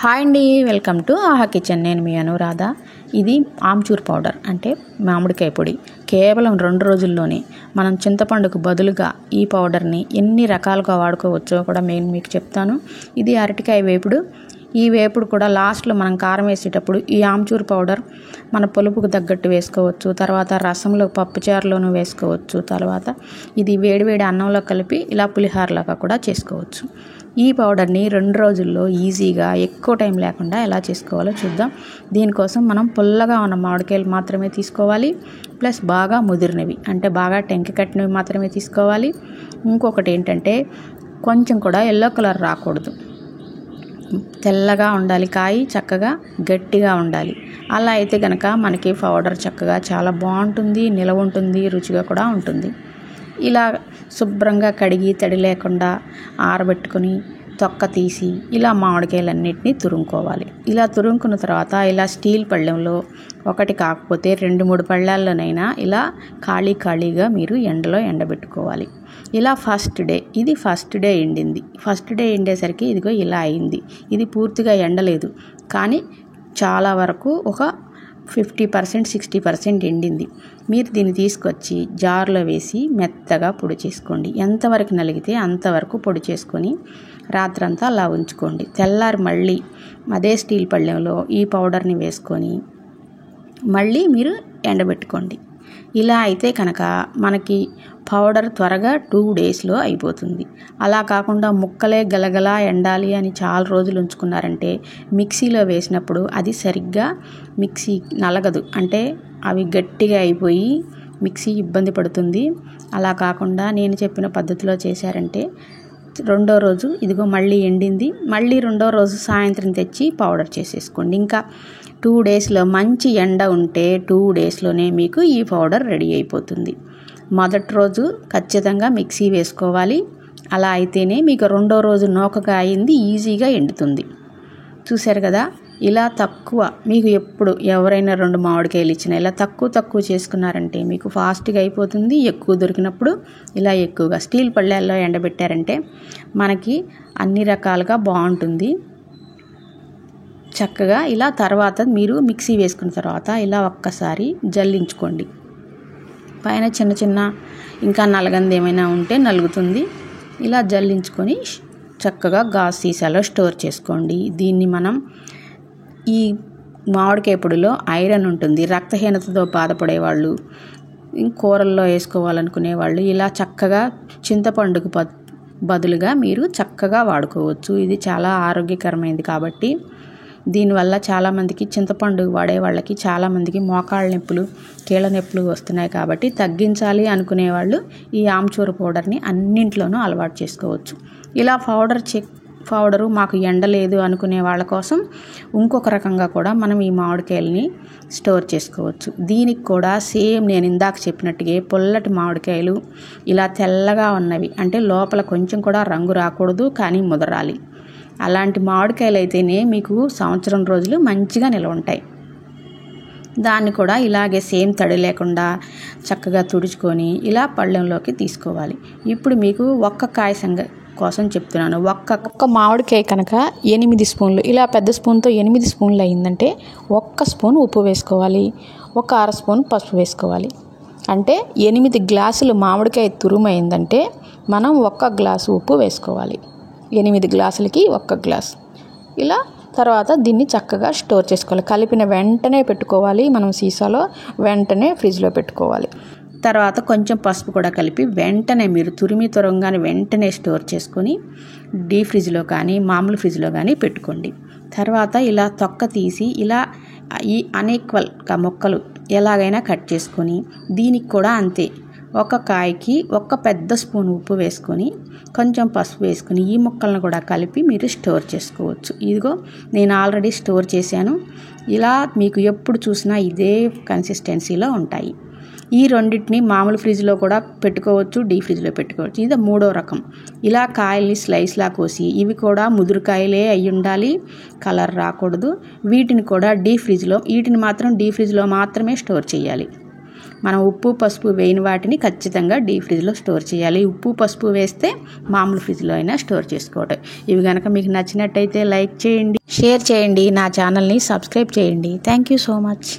Hi అండి, welcome to ఆహా kitchen. నేను మీ అనురాధ. ఇది ఆమ్చూర్ పౌడర్ అంటే మామిడికాయ పొడి. కేవలం 2 రోజుల్లోనే మనం చింతపండుకు బదులుగా ఈ పౌడర్ని ఎన్ని రకాలుగా వాడుకోవచ్చో కూడా నేను మీకు చెప్తాను. ఇది అరటికాయ వేపుడు. ఈ వేపుడు కూడా లాస్ట్లో మనం కారం వేసేటప్పుడు ఈ ఆమ్చూర్ పౌడర్ మన పులుపుకు తగ్గట్టు వేసుకోవచ్చు. తర్వాత రసంలో పప్పుచారులోనూ వేసుకోవచ్చు. తర్వాత ఇది వేడివేడి అన్నంలో కలిపి ఇలా పులిహోరలాగా కూడా చేసుకోవచ్చు. ఈ పౌడర్ని 2 రోజుల్లో ఈజీగా ఎక్కువ టైం లేకుండా ఎలా చేసుకోవాలో చూద్దాం. దీనికోసం మనం పుల్లగా ఉన్న మామిడికాయలు మాత్రమే తీసుకోవాలి. ప్లస్ బాగా ముదిరినవి అంటే బాగా టెంక కట్టినవి మాత్రమే తీసుకోవాలి. ఇంకొకటి ఏంటంటే కొంచెం కూడా ఎల్లో కలర్ రాకూడదు, తెల్లగా ఉండాలి. కాయ చక్కగా గట్టిగా ఉండాలి. అలా అయితే కనుక మనకి పౌడర్ చక్కగా చాలా బాగుంటుంది, నిలవ ఉంటుంది, రుచిగా కూడా ఉంటుంది. ఇలా శుభ్రంగా కడిగి తడి లేకుండా ఆరబెట్టుకొని తొక్క తీసి ఇలా మామిడికాయలన్నిటినీ తురుముకోవాలి. ఇలా తురుముకున్న తర్వాత ఇలా స్టీల్ పళ్ళెంలో ఒకటి కాకపోతే 2-3 పళ్ళాల్లోనైనా ఇలా ఖాళీగా మీరు ఎండలో ఎండబెట్టుకోవాలి. ఇలా ఇది ఫస్ట్ డే ఎండింది. ఫస్ట్ డే ఎండేసరికి ఇదిగో ఇలా అయింది. ఇది పూర్తిగా ఎండలేదు, కానీ చాలా వరకు ఒక 50%, 60% ఎండింది. మీరు దీన్ని తీసుకొచ్చి జార్లో వేసి మెత్తగా పొడి చేసుకోండి. ఎంతవరకు నలిగితే అంతవరకు పొడి చేసుకొని రాత్రంతా అలా ఉంచుకోండి. తెల్లారి మళ్ళీ అదే స్టీల్ పళ్ళెంలో ఈ పౌడర్ని వేసుకొని మళ్ళీ మీరు ఎండబెట్టుకోండి. ఇలా అయితే కనుక మనకి పౌడర్ త్వరగా 2 డేస్లో అయిపోతుంది. అలా కాకుండా ముక్కలే గలగలా ఎండాలి అని చాలా రోజులు ఉంచుకున్నారంటే మిక్సీలో వేసినప్పుడు అది సరిగ్గా మిక్సీ నలగదు, అంటే అవి గట్టిగా అయిపోయి మిక్సీ ఇబ్బంది పడుతుంది. అలా కాకుండా నేను చెప్పిన పద్ధతిలో చేశారంటే 2వ రోజు ఇదిగో మళ్ళీ ఎండింది, మళ్ళీ 2వ రోజు సాయంత్రం తెచ్చి పౌడర్ చేసేసుకోండి. ఇంకా 2 డేస్లో మంచి ఎండ ఉంటే 2 డేస్లోనే మీకు ఈ పౌడర్ రెడీ అయిపోతుంది. మొదటి రోజు ఖచ్చితంగా మిక్సీ వేసుకోవాలి. అలా అయితేనే మీకు 2వ రోజు నూకగా అయింది, ఈజీగా ఎండుతుంది. చూశారు కదా, ఇలా తక్కువ మీకు ఎప్పుడు ఎవరైనా 2 మామిడికాయలు ఇచ్చినా ఇలా తక్కువ చేసుకున్నారంటే మీకు ఫాస్ట్గా అయిపోతుంది. ఎక్కువ దొరికినప్పుడు ఇలా ఎక్కువగా స్టీల్ పళ్ళాల్లో ఎండబెట్టారంటే మనకి అన్ని రకాలుగా బాగుంటుంది. చక్కగా ఇలా తర్వాత మీరు మిక్సీ వేసుకున్న తర్వాత ఇలా ఒక్కసారి జల్లించుకోండి. పైన చిన్న ఇంకా నలగంది ఏమైనా ఉంటే నలుగుతుంది. ఇలా జల్లించుకొని చక్కగా గాజు సీసాలో స్టోర్ చేసుకోండి. దీన్ని మనం ఈ మామిడికాయ పొడిలో ఐరన్ ఉంటుంది. రక్తహీనతతో బాధపడేవాళ్ళు, కూరల్లో వేసుకోవాలనుకునే వాళ్ళు ఇలా చక్కగా చింతపండుకు బదులుగా మీరు చక్కగా వాడుకోవచ్చు. ఇది చాలా ఆరోగ్యకరమైనది కాబట్టి దీనివల్ల చాలామందికి చింతపండు వాడే వాళ్ళకి చాలామందికి మోకాళ్ళ నొప్పులు, కీళ్ళ నొప్పులు వస్తున్నాయి. కాబట్టి తగ్గించాలి అనుకునేవాళ్ళు ఈ ఆమ్చూర్ పౌడర్ని అన్నింట్లోనూ అలవాటు చేసుకోవచ్చు. ఇలా పౌడరు మాకు ఎండలేదు అనుకునే వాళ్ళ కోసం ఇంకొక రకంగా కూడా మనం ఈ మామిడికాయలని స్టోర్ చేసుకోవచ్చు. దీనికి కూడా సేమ్ నేను ఇందాక చెప్పినట్టుగా పుల్లటి మామిడికాయలు ఇలా తెల్లగా ఉన్నవి, అంటే లోపల కొంచెం కూడా రంగు రాకూడదు కానీ ముదరాలి. అలాంటి మామిడికాయలు అయితేనే మీకు సంవత్సరం రోజులు మంచిగా నిల్వ ఉంటాయి. దాన్ని కూడా ఇలాగే సేమ్ తడి లేకుండా చక్కగా తుడుచుకొని ఇలా పళ్ళెంలోకి తీసుకోవాలి. ఇప్పుడు మీకు ఒక్క కాయ కోసం చెప్తున్నాను. ఒక్క మామిడికాయ కనుక 8 స్పూన్లు, ఇలా పెద్ద స్పూన్తో 8 స్పూన్లు అయిందంటే 1 స్పూన్ ఉప్పు వేసుకోవాలి, 1/2 స్పూన్ పసుపు వేసుకోవాలి. అంటే 8 గ్లాసులు మామిడికాయ తురుము అయిందంటే మనం 1 గ్లాసు ఉప్పు వేసుకోవాలి. 8 గ్లాసులకి 1 గ్లాస్. ఇలా తర్వాత దీన్ని చక్కగా స్టోర్ చేసుకోవాలి. కలిపిన వెంటనే పెట్టుకోవాలి మనం సీసాలో, వెంటనే ఫ్రిడ్జ్లో పెట్టుకోవాలి. తర్వాత కొంచెం పసుపు కూడా కలిపి వెంటనే మీరు తురంగానే వెంటనే స్టోర్ చేసుకొని డీప్ ఫ్రిడ్జ్లో కానీ మామూలు ఫ్రిడ్జ్లో కానీ పెట్టుకోండి. తర్వాత ఇలా తొక్క తీసి ఇలా ఈ అన్ఈక్వల్గా ముక్కలు ఎలాగైనా కట్ చేసుకొని దీనికి కూడా అంతే, ఒక కాయకి 1 పెద్ద స్పూన్ ఉప్పు వేసుకొని కొంచెం పసుపు వేసుకొని ఈ ముక్కలను కూడా కలిపి మీరు స్టోర్ చేసుకోవచ్చు. ఇదిగో నేను ఆల్రెడీ స్టోర్ చేశాను. ఇలా మీకు ఎప్పుడు చూసినా ఇదే కన్సిస్టెన్సీలో ఉంటాయి. ఈ రెండింటిని మామూలు ఫ్రిడ్జ్లో కూడా పెట్టుకోవచ్చు, డీప్ ఫ్రిడ్జ్లో పెట్టుకోవచ్చు. ఇది 3వ రకం. ఇలా కాయల్ని స్లైస్లా కోసి, ఇవి కూడా ముదురుకాయలే అయి ఉండాలి, కలర్ రాకూడదు. వీటిని మాత్రం డీప్ ఫ్రిడ్జ్లో మాత్రమే స్టోర్ చేయాలి. మనం ఉప్పు పసుపు వేయని వాటిని ఖచ్చితంగా డీప్ ఫ్రిడ్జ్లో స్టోర్ చేయాలి. ఉప్పు పసుపు వేస్తే మామూలు ఫ్రిడ్జ్లో అయినా స్టోర్ చేసుకోవటం. ఇవి కనుక మీకు నచ్చినట్టయితే లైక్ చేయండి, షేర్ చేయండి, నా ఛానల్ని సబ్స్క్రైబ్ చేయండి. Thank you so much.